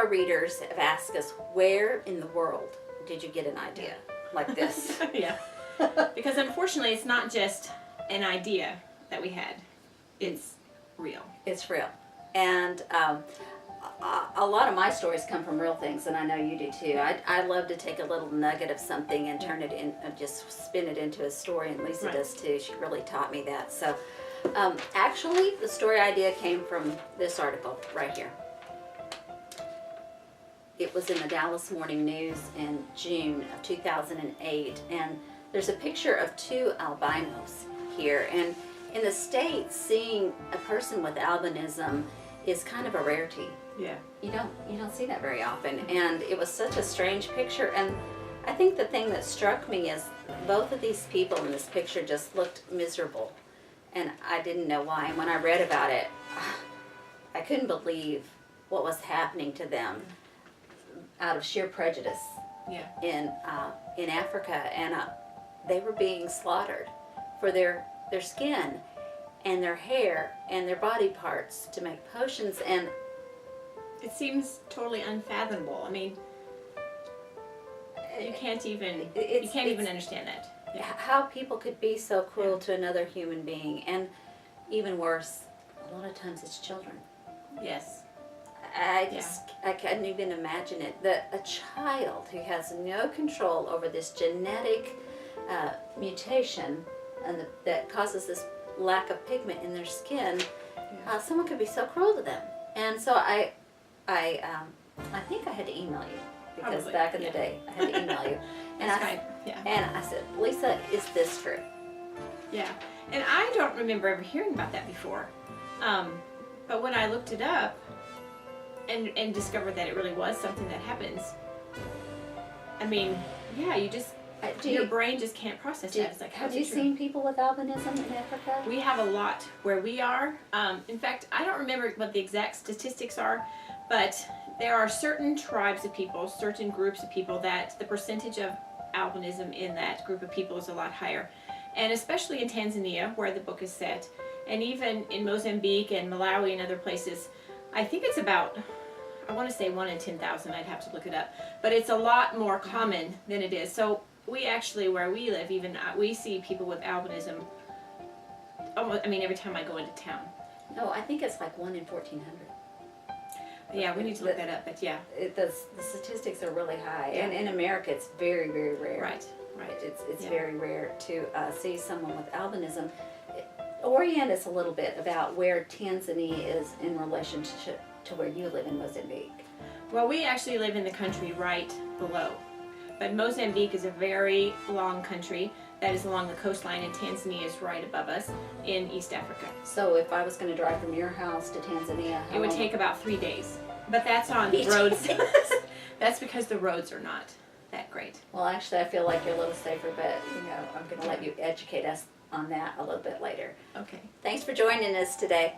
our readers have asked us, where in the world did you get an idea like this? Yeah. Because unfortunately, it's not just an idea that we had. It's real. It's real. And a lot of my stories come from real things, and I know you do too. I love to take a little nugget of something and turn it in, just spin it into a story, and Lisa does too. She really taught me that. So actually, the story idea came from this article right here. It was in the Dallas Morning News in June of 2008, and there's a picture of two albinos here. And in the States, seeing a person with albinism is kind of a rarity. Yeah. You don't see that very often, and it was such a strange picture. And I think the thing that struck me is both of these people in this picture just looked miserable, and I didn't know why. And when I read about it, I couldn't believe what was happening to them out of sheer prejudice. Yeah. In Africa, and they were being slaughtered for their skin and their hair and their body parts to make potions, and it seems totally unfathomable. I mean, you can't even understand that. Yeah. How people could be so cruel to another human being, and even worse, a lot of times it's children. Yes. I couldn't even imagine it. A child who has no control over this genetic mutation and that causes this lack of pigment in their skin, someone could be so cruel to them. And so I think I had to email you, because Probably, back in the day I had to email you, and I said, Lisa, is this true? Yeah, and I don't remember ever hearing about that before, but when I looked it up and discovered that it really was something that happens, I mean, yeah, your brain just can't process that. It's like, have you seen people with albinism in Africa? We have a lot where we are. In fact, I don't remember what the exact statistics are, but there are certain tribes of people, certain groups of people that the percentage of albinism in that group of people is a lot higher. And especially in Tanzania, where the book is set, and even in Mozambique and Malawi and other places, I think it's about, I want to say 1 in 10,000, I'd have to look it up, but it's a lot more common than it is. So we actually, where we live, even we see people with albinism, I mean, every time I go into town. No, I think it's like 1 in 1,400. Yeah, we need to look that up, but yeah. The statistics are really high, Yeah. and in America it's very, very rare. Right. It's very rare to see someone with albinism. Orient us a little bit about where Tanzania is in relationship to where you live in Mozambique. Well, we actually live in the country right below, but Mozambique is a very long country that is along the coastline, and Tanzania is right above us in East Africa. So if I was going to drive from your house to Tanzania, it would take about 3 days, but that's on the roads. That's because the roads are not that great. Well, actually, I feel like you're a little safer, but I'm going to let you educate us on that a little bit later. Okay. Thanks for joining us today.